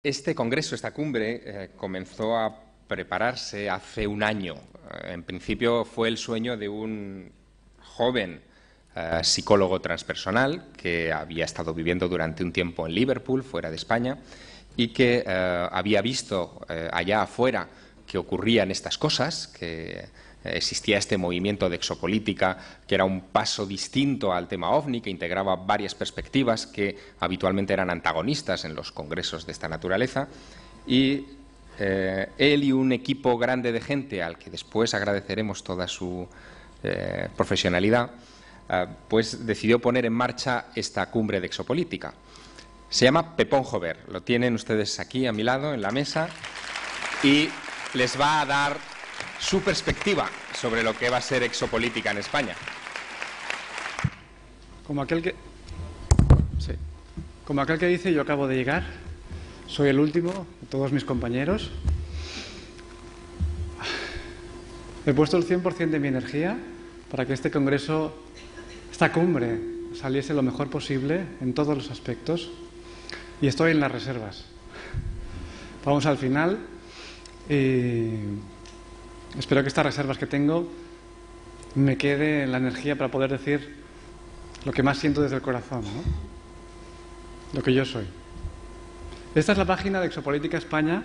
Este congreso, esta cumbre, comenzó a prepararse hace un año. En principio fue el sueño de un joven psicólogo transpersonal que había estado viviendo durante un tiempo en Liverpool, fuera de España, y que había visto allá afuera que ocurrían estas cosas, que existía este movimiento de exopolítica que era un paso distinto al tema OVNI, que integraba varias perspectivas que habitualmente eran antagonistas en los congresos de esta naturaleza, y él y un equipo grande de gente, al que después agradeceremos toda su profesionalidad, pues decidió poner en marcha esta cumbre de exopolítica. Se llama Pepón Jover, lo tienen ustedes aquí a mi lado en la mesa y les va a dar su perspectiva sobre lo que va a ser exopolítica en España. Como aquel que dice, yo acabo de llegar, soy el último de todos mis compañeros. He puesto el 100% de mi energía para que este congreso, esta cumbre, saliese lo mejor posible en todos los aspectos, y estoy en las reservas. Vamos al final y espero que estas reservas que tengo me quede la energía para poder decir lo que más siento desde el corazón, ¿no? Lo que yo soy. Esta es la página de Exopolítica España.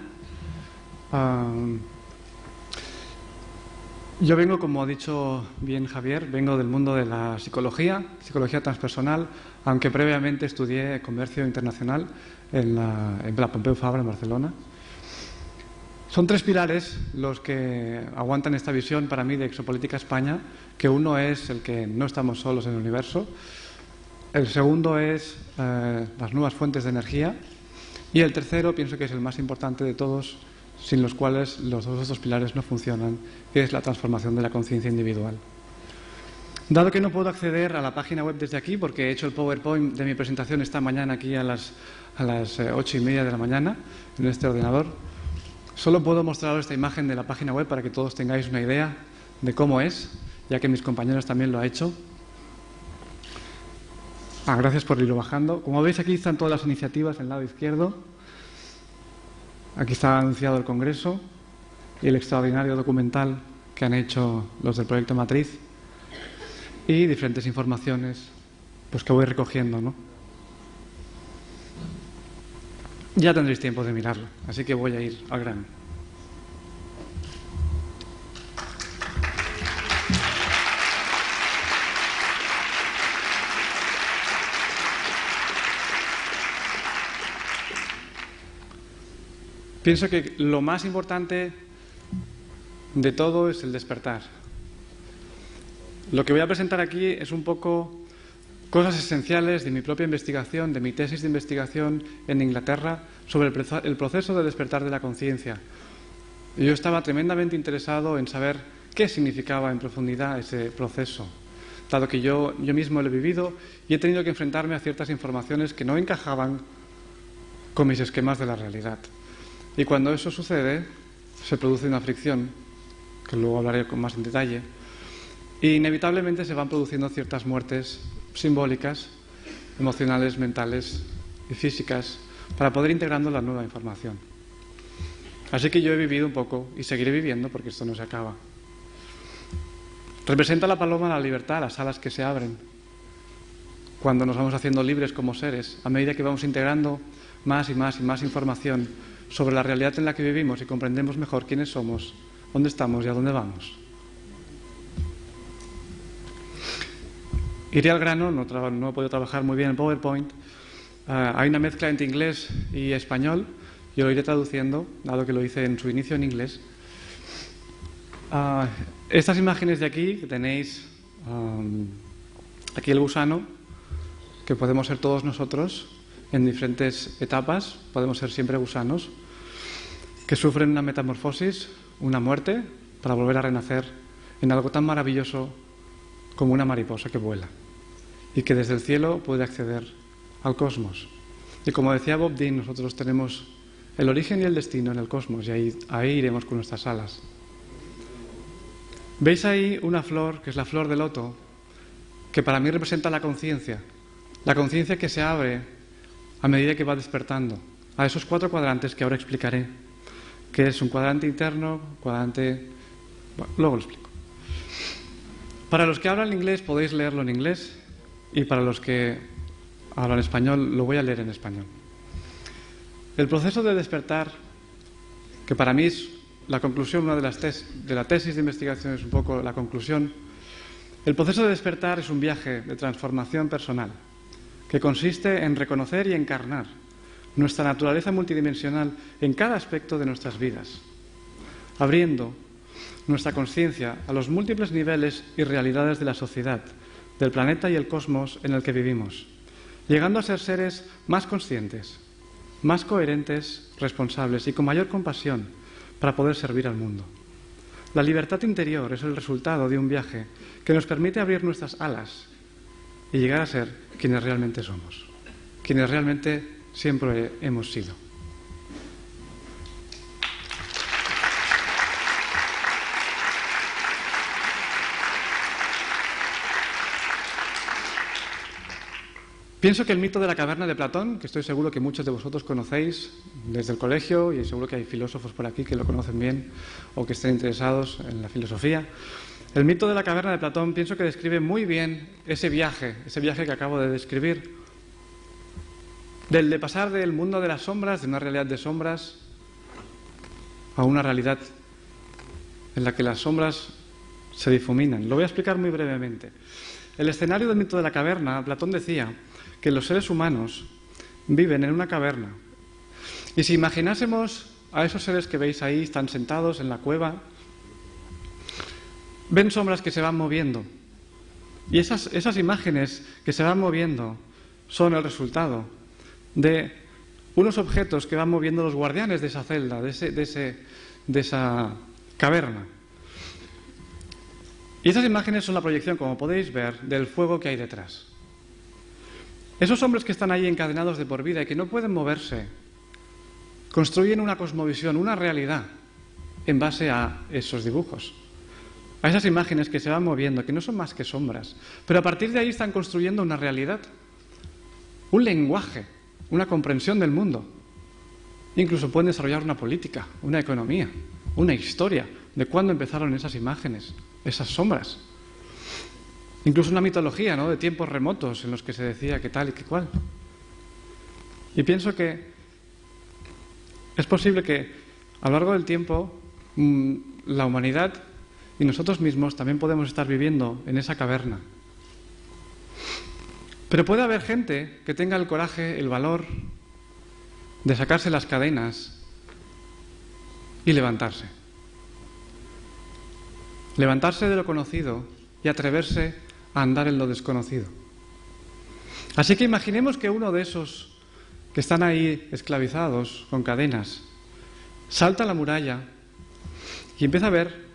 Yo vengo, como ha dicho bien Javier, vengo del mundo de la psicología transpersonal, aunque previamente estudié comercio internacional en la Pompeu Fabra en Barcelona. Son tres pilares los que aguantan esta visión para mí de Exopolítica España, que uno es el que no estamos solos en el universo, el segundo es las nuevas fuentes de energía, y el tercero, pienso que es el más importante de todos, sin los cuales los dos otros pilares no funcionan, que es la transformación de la conciencia individual. Dado que no puedo acceder a la página web desde aquí, porque he hecho el PowerPoint de mi presentación esta mañana aquí a las 8:30 de la mañana en este ordenador, solo puedo mostraros esta imagen de la página web para que todos tengáis una idea de cómo es, ya que mis compañeros también lo han hecho. Gracias por irlo bajando. Como veis, aquí están todas las iniciativas en el lado izquierdo. Aquí está anunciado el Congreso y el extraordinario documental que han hecho los del Proyecto Matriz y diferentes informaciones pues que voy recogiendo, ¿no? Ya tendréis tiempo de mirarlo, así que voy a ir al grano. Pienso que lo más importante de todo es el despertar. Lo que voy a presentar aquí es un poco cosas esenciales de mi propia investigación, de mi tesis de investigación en Inglaterra sobre el proceso de despertar de la conciencia. Yo estaba tremendamente interesado en saber qué significaba en profundidad ese proceso, dado que yo mismo lo he vivido y he tenido que enfrentarme a ciertas informaciones que no encajaban con mis esquemas de la realidad. Y cuando eso sucede, se produce una fricción, que luego hablaré con más en detalle, e inevitablemente se van produciendo ciertas muertes simbólicas, emocionales, mentales y físicas, para poder integrando la nueva información. Así que yo he vivido un poco, y seguiré viviendo, porque esto no se acaba. Representa la paloma la libertad, las alas que se abren, cuando nos vamos haciendo libres como seres, a medida que vamos integrando más y más y más información sobre la realidad en la que vivimos y comprendemos mejor quiénes somos, dónde estamos y a dónde vamos. Iré al grano, no he podido trabajar muy bien en PowerPoint. Hay una mezcla entre inglés y español. Yo lo iré traduciendo, dado que lo hice en su inicio en inglés. Estas imágenes de aquí, que tenéis aquí el gusano, que podemos ser todos nosotros en diferentes etapas, podemos ser siempre gusanos, que sufren una metamorfosis, una muerte, para volver a renacer en algo tan maravilloso como una mariposa que vuela y que desde el cielo puede acceder al cosmos. Y como decía Bob Dylan, nosotros tenemos el origen y el destino en el cosmos, y ahí iremos con nuestras alas. ¿Veis ahí una flor, que es la flor de loto, que para mí representa la conciencia que se abre a medida que va despertando, a esos 4 cuadrantes que ahora explicaré, que es un cuadrante interno, cuadrante... Bueno, luego lo explico. Para los que hablan inglés podéis leerlo en inglés y para los que hablan español lo voy a leer en español. El proceso de despertar, que para mí es la conclusión, una de la tesis de investigación es un poco la conclusión. El proceso de despertar es un viaje de transformación personal que consiste en reconocer y encarnar nuestra naturaleza multidimensional en cada aspecto de nuestras vidas, abriendo nuestra conciencia a los múltiples niveles y realidades de la sociedad, del planeta y el cosmos en el que vivimos, llegando a ser seres más conscientes, más coherentes, responsables y con mayor compasión para poder servir al mundo. La libertad interior es el resultado de un viaje que nos permite abrir nuestras alas y llegar a ser quienes realmente somos, quienes realmente siempre hemos sido. Pienso que el mito de la caverna de Platón, que estoy seguro que muchos de vosotros conocéis desde el colegio, y seguro que hay filósofos por aquí que lo conocen bien o que estén interesados en la filosofía, el mito de la caverna de Platón pienso que describe muy bien ese viaje que acabo de describir, de pasar del mundo de las sombras, de una realidad de sombras, a una realidad en la que las sombras se difuminan. Lo voy a explicar muy brevemente. El escenario del mito de la caverna, Platón decía que los seres humanos viven en una caverna. Y si imaginásemos a esos seres que veis ahí, están sentados en la cueva, ven sombras que se van moviendo. Y esas imágenes que se van moviendo son el resultado de unos objetos que van moviendo los guardianes de esa celda, de esa caverna. Y esas imágenes son la proyección, como podéis ver, del fuego que hay detrás. Esos hombres que están ahí encadenados de por vida y que no pueden moverse, construyen una cosmovisión, una realidad, en base a esos dibujos, a esas imágenes que se van moviendo, que no son más que sombras, pero a partir de ahí están construyendo una realidad, un lenguaje, una comprensión del mundo. Incluso pueden desarrollar una política, una economía, una historia de cuándo empezaron esas imágenes, esas sombras. Incluso una mitología, ¿no?, de tiempos remotos en los que se decía que tal y que cual. Y pienso que es posible que a lo largo del tiempo la humanidad y nosotros mismos también podemos estar viviendo en esa caverna. Pero puede haber gente que tenga el coraje, el valor de sacarse las cadenas y levantarse. Levantarse de lo conocido y atreverse a andar en lo desconocido. Así que imaginemos que uno de esos que están ahí esclavizados con cadenas salta a la muralla y empieza a ver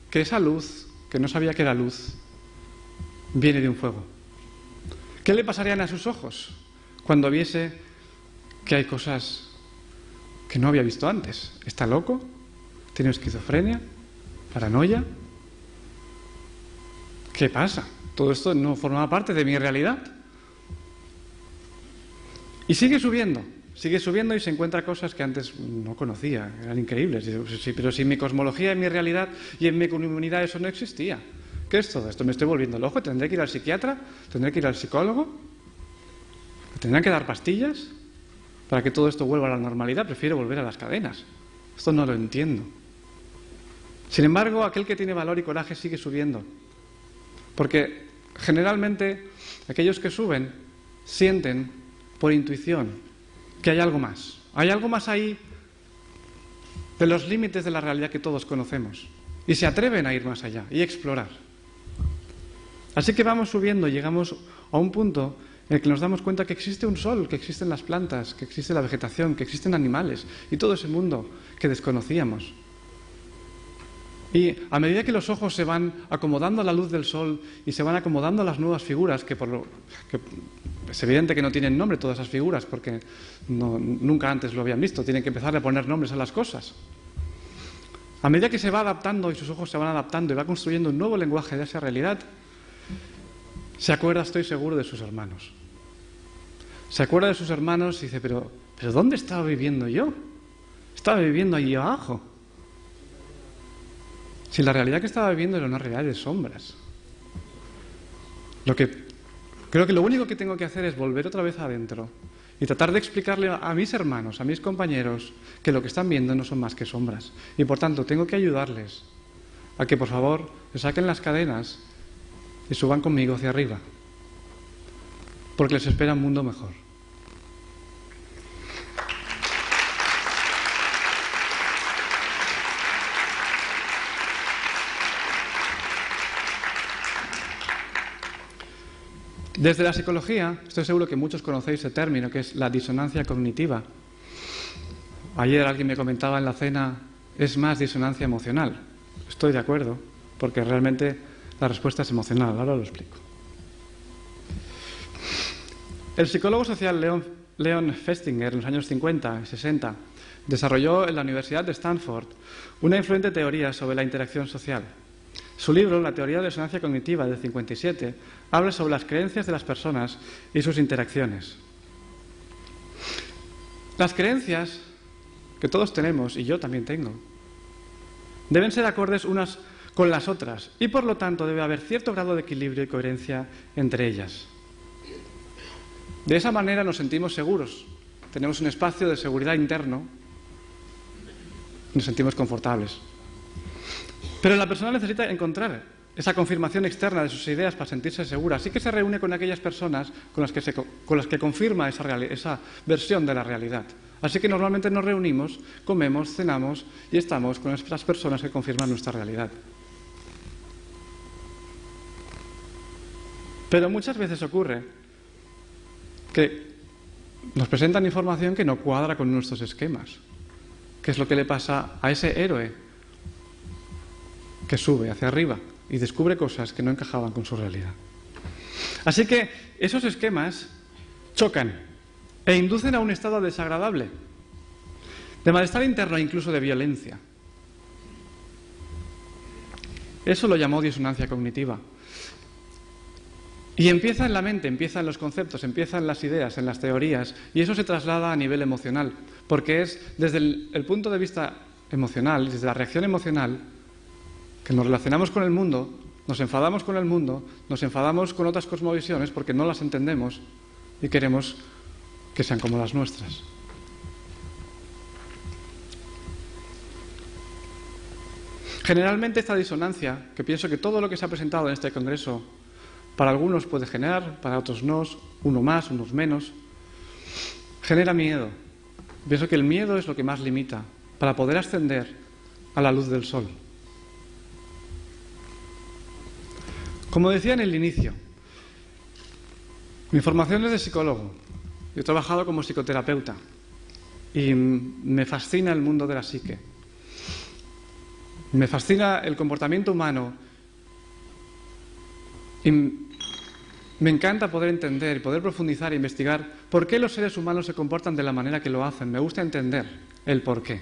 que esa luz, que no sabía que era luz, viene de un fuego. ¿Qué le pasarían a sus ojos cuando viese que hay cosas que no había visto antes? ¿Está loco? ¿Tiene esquizofrenia? ¿Paranoia? ¿Qué pasa? Todo esto no formaba parte de mi realidad. Y sigue subiendo y se encuentra cosas que antes no conocía, eran increíbles. Sí, pero si en mi cosmología, en mi realidad y en mi comunidad eso no existía. ¿Qué es todo esto? ¿Me estoy volviendo loco? ¿Tendré que ir al psiquiatra? ¿Tendré que ir al psicólogo? ¿Me tendrán que dar pastillas para que todo esto vuelva a la normalidad? Prefiero volver a las cadenas. Esto no lo entiendo. Sin embargo, aquel que tiene valor y coraje sigue subiendo. Porque generalmente aquellos que suben sienten por intuición que hay algo más. Hay algo más ahí de los límites de la realidad que todos conocemos. Y se atreven a ir más allá y explorar. Así que vamos subiendo y llegamos a un punto en el que nos damos cuenta que existe un sol, que existen las plantas, que existe la vegetación, que existen animales y todo ese mundo que desconocíamos. Y a medida que los ojos se van acomodando a la luz del sol y se van acomodando a las nuevas figuras, que es evidente que no tienen nombre todas esas figuras porque nunca antes lo habían visto, tienen que empezar a poner nombres a las cosas. A medida que se va adaptando y sus ojos se van adaptando y va construyendo un nuevo lenguaje de esa realidad, se acuerda, estoy seguro, de sus hermanos. Se acuerda de sus hermanos y dice, pero ¿pero dónde estaba viviendo yo? Estaba viviendo allí abajo. Si la realidad que estaba viviendo era una realidad de sombras. Creo que lo único que tengo que hacer es volver otra vez adentro y tratar de explicarle a mis hermanos, a mis compañeros, que lo que están viendo no son más que sombras. Y por tanto, tengo que ayudarles a que, por favor, se saquen las cadenas y suban conmigo hacia arriba. Porque les espera un mundo mejor. Desde la psicología, estoy seguro que muchos conocéis ese término, que es la disonancia cognitiva. Ayer alguien me comentaba en la cena, es más disonancia emocional. Estoy de acuerdo, porque realmente la respuesta es emocional. Ahora lo explico. El psicólogo social Leon Festinger, en los años 50 y 60, desarrolló en la Universidad de Stanford una influyente teoría sobre la interacción social. Su libro, La teoría de la disonancia cognitiva, del 57, habla sobre las creencias de las personas y sus interacciones. Las creencias que todos tenemos, y yo también tengo, deben ser acordes unas con las otras y, por lo tanto, debe haber cierto grado de equilibrio y coherencia entre ellas. De esa manera nos sentimos seguros, tenemos un espacio de seguridad interno y nos sentimos confortables. Pero la persona necesita encontrar esa confirmación externa de sus ideas para sentirse segura. Así que se reúne con aquellas personas con las que confirma esa versión de la realidad. Así que normalmente nos reunimos, comemos, cenamos y estamos con esas personas que confirman nuestra realidad. Pero muchas veces ocurre que nos presentan información que no cuadra con nuestros esquemas. ¿Qué es lo que le pasa a ese héroe que sube hacia arriba y descubre cosas que no encajaban con su realidad? Así que esos esquemas chocan e inducen a un estado desagradable, de malestar interno e incluso de violencia. Eso lo llamó disonancia cognitiva. Y empieza en la mente, empieza en los conceptos, empieza en las ideas, en las teorías, y eso se traslada a nivel emocional, porque es desde el punto de vista emocional, desde la reacción emocional, que nos relacionamos con el mundo, nos enfadamos con el mundo, nos enfadamos con otras cosmovisiones porque no las entendemos y queremos que sean como las nuestras. Generalmente esta disonancia, que pienso que todo lo que se ha presentado en este congreso, para algunos puede generar, para otros no, uno más, unos menos, genera miedo. Pienso que el miedo es lo que más limita para poder ascender a la luz del sol. Como decía en el inicio, mi formación es de psicólogo. Yo he trabajado como psicoterapeuta y me fascina el mundo de la psique. Me fascina el comportamiento humano y me encanta poder entender y poder profundizar e investigar por qué los seres humanos se comportan de la manera que lo hacen. Me gusta entender el por qué.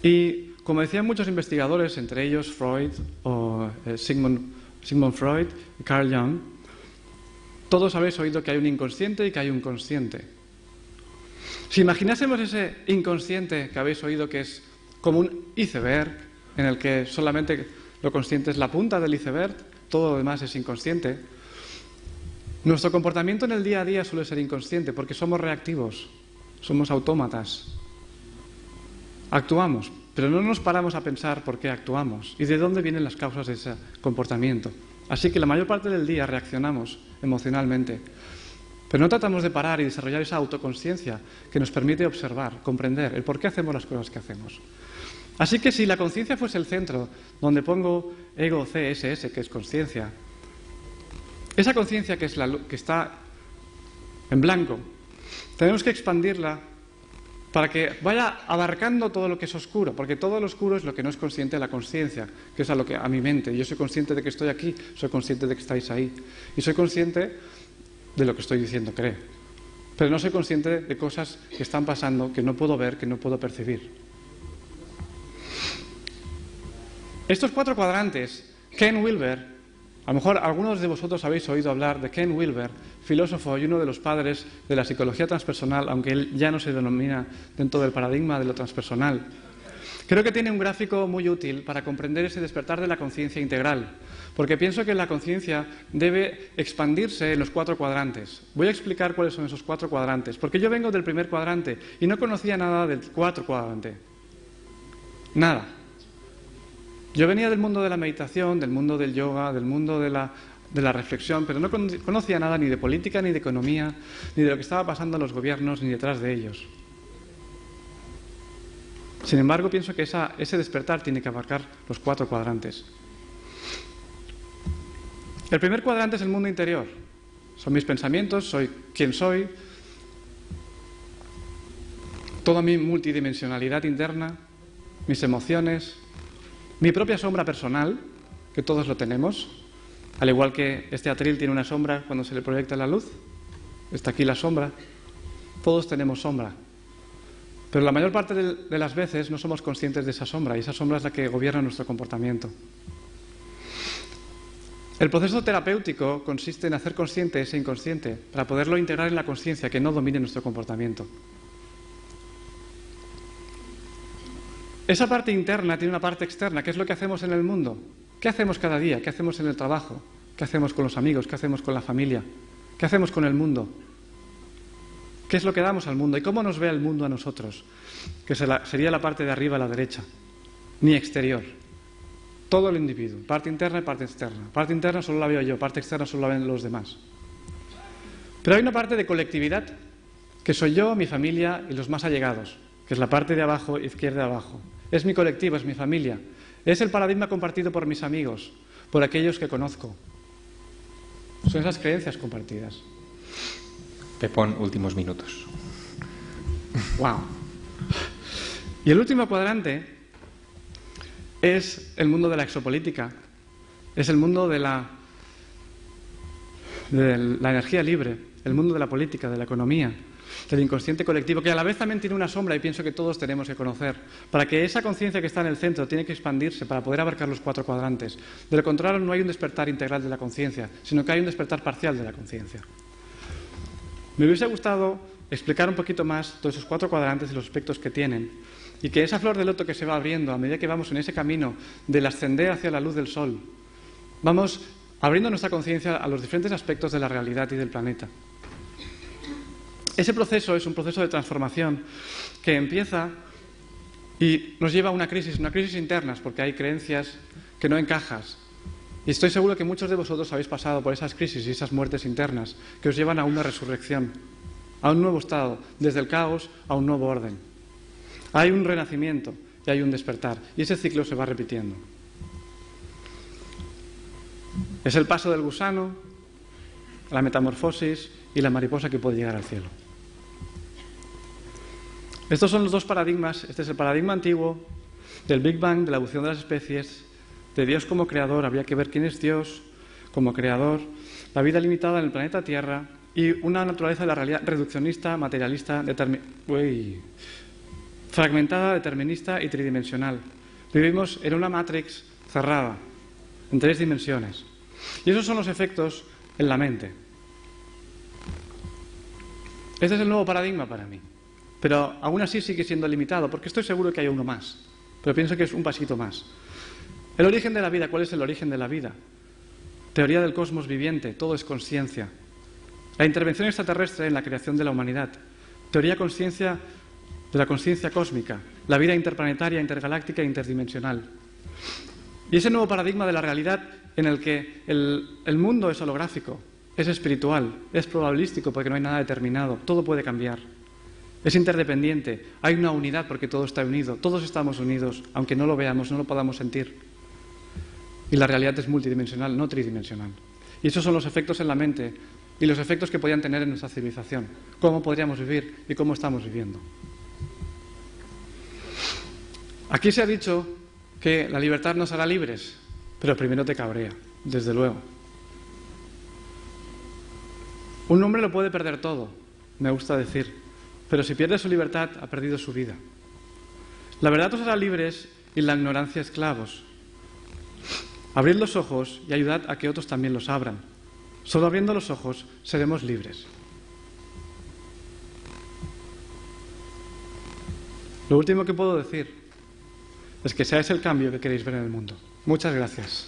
Y como decían muchos investigadores, entre ellos Freud o Sigmund Freud y Carl Jung, todos habéis oído que hay un inconsciente y que hay un consciente. Si imaginásemos ese inconsciente que habéis oído que es como un iceberg, en el que solamente lo consciente es la punta del iceberg, todo lo demás es inconsciente, nuestro comportamiento en el día a día suele ser inconsciente porque somos reactivos, somos autómatas. Actuamos, pero no nos paramos a pensar por qué actuamos y de dónde vienen las causas de ese comportamiento. Así que la mayor parte del día reaccionamos emocionalmente, pero no tratamos de parar y desarrollar esa autoconsciencia que nos permite observar, comprender el por qué hacemos las cosas que hacemos. Así que si la conciencia fuese el centro, donde pongo ego CSS, que es conciencia, esa conciencia que está en blanco, tenemos que expandirla para que vaya abarcando todo lo que es oscuro, porque todo lo oscuro es lo que no es consciente de la conciencia, que es a mi mente. Yo soy consciente de que estoy aquí, soy consciente de que estáis ahí, y soy consciente de lo que estoy diciendo, creo. Pero no soy consciente de cosas que están pasando, que no puedo ver, que no puedo percibir. Estos 4 cuadrantes, Ken Wilber A lo mejor algunos de vosotros habéis oído hablar de Ken Wilber, filósofo y uno de los padres de la psicología transpersonal, aunque él ya no se denomina dentro del paradigma de lo transpersonal. Creo que tiene un gráfico muy útil para comprender ese despertar de la conciencia integral, porque pienso que la conciencia debe expandirse en los 4 cuadrantes. Voy a explicar cuáles son esos 4 cuadrantes, porque yo vengo del primer cuadrante y no conocía nada del 4 cuadrante. Nada. Yo venía del mundo de la meditación, del mundo del yoga, del mundo de la reflexión, pero no conocía nada ni de política, ni de economía, ni de lo que estaba pasando en los gobiernos, ni detrás de ellos. Sin embargo, pienso que ese despertar tiene que abarcar los 4 cuadrantes. El primer cuadrante es el mundo interior. Son mis pensamientos, soy quien soy, toda mi multidimensionalidad interna, mis emociones, mi propia sombra personal, que todos lo tenemos, al igual que este atril tiene una sombra cuando se le proyecta la luz. Está aquí la sombra. Todos tenemos sombra. Pero la mayor parte de las veces no somos conscientes de esa sombra, y esa sombra es la que gobierna nuestro comportamiento. El proceso terapéutico consiste en hacer consciente ese inconsciente para poderlo integrar en la conciencia que no domine nuestro comportamiento. Esa parte interna tiene una parte externa, que es lo que hacemos en el mundo. ¿Qué hacemos cada día? ¿Qué hacemos en el trabajo? ¿Qué hacemos con los amigos? ¿Qué hacemos con la familia? ¿Qué hacemos con el mundo? ¿Qué es lo que damos al mundo? ¿Y cómo nos ve el mundo a nosotros? Que sería la parte de arriba a la derecha. Ni exterior. Todo el individuo. Parte interna y parte externa. Parte interna solo la veo yo, parte externa solo la ven los demás. Pero hay una parte de colectividad, que soy yo, mi familia y los más allegados, que es la parte de abajo, izquierda abajo. Es mi colectivo, es mi familia. Es el paradigma compartido por mis amigos, por aquellos que conozco. Son esas creencias compartidas. Pepón, últimos minutos. ¡Wow! Y el último cuadrante es el mundo de la exopolítica. Es el mundo de la energía libre, el mundo de la política, de la economía, del inconsciente colectivo, que a la vez también tiene una sombra y pienso que todos tenemos que conocer. Para que esa conciencia que está en el centro tiene que expandirse para poder abarcar los 4 cuadrantes. De lo contrario, no hay un despertar integral de la conciencia, sino que hay un despertar parcial de la conciencia. Me hubiese gustado explicar un poquito más todos esos 4 cuadrantes y los aspectos que tienen, y que esa flor de loto que se va abriendo a medida que vamos en ese camino del ascender hacia la luz del sol, vamos abriendo nuestra conciencia a los diferentes aspectos de la realidad y del planeta. Ese proceso es un proceso de transformación que empieza y nos lleva a una crisis internas, porque hay creencias que no encajas. Y estoy seguro que muchos de vosotros habéis pasado por esas crisis y esas muertes internas que os llevan a una resurrección, a un nuevo estado, desde el caos a un nuevo orden. Hay un renacimiento y hay un despertar, y ese ciclo se va repitiendo. Es el paso del gusano, la metamorfosis y la mariposa que puede llegar al cielo. Estos son los 2 paradigmas. Este es el paradigma antiguo del Big Bang, de la evolución de las especies, de Dios como creador. Habría que ver quién es Dios como creador, la vida limitada en el planeta Tierra y una naturaleza de la realidad reduccionista, materialista, fragmentada, determinista y tridimensional. Vivimos en una matrix cerrada, en 3 dimensiones. Y esos son los efectos en la mente. Este es el nuevo paradigma para mí. Pero aún así sigue siendo limitado, porque estoy seguro que hay uno más. Pero pienso que es un pasito más. El origen de la vida. ¿Cuál es el origen de la vida? Teoría del cosmos viviente. Todo es consciencia. La intervención extraterrestre en la creación de la humanidad. Teoría de la conciencia cósmica. La vida interplanetaria, intergaláctica e interdimensional. Y ese nuevo paradigma de la realidad en el que el mundo es holográfico, es espiritual, es probabilístico porque no hay nada determinado. Todo puede cambiar. Es interdependiente, hay una unidad porque todo está unido, todos estamos unidos, aunque no lo veamos, no lo podamos sentir. Y la realidad es multidimensional, no tridimensional. Y esos son los efectos en la mente y los efectos que podían tener en nuestra civilización. Cómo podríamos vivir y cómo estamos viviendo. Aquí se ha dicho que la libertad nos hará libres, pero primero te cabrea, desde luego. Un hombre lo puede perder todo, me gusta decir. Pero si pierde su libertad, ha perdido su vida. La verdad os hará libres y la ignorancia esclavos. Abrid los ojos y ayudad a que otros también los abran. Solo abriendo los ojos seremos libres. Lo último que puedo decir es que seáis el cambio que queréis ver en el mundo. Muchas gracias.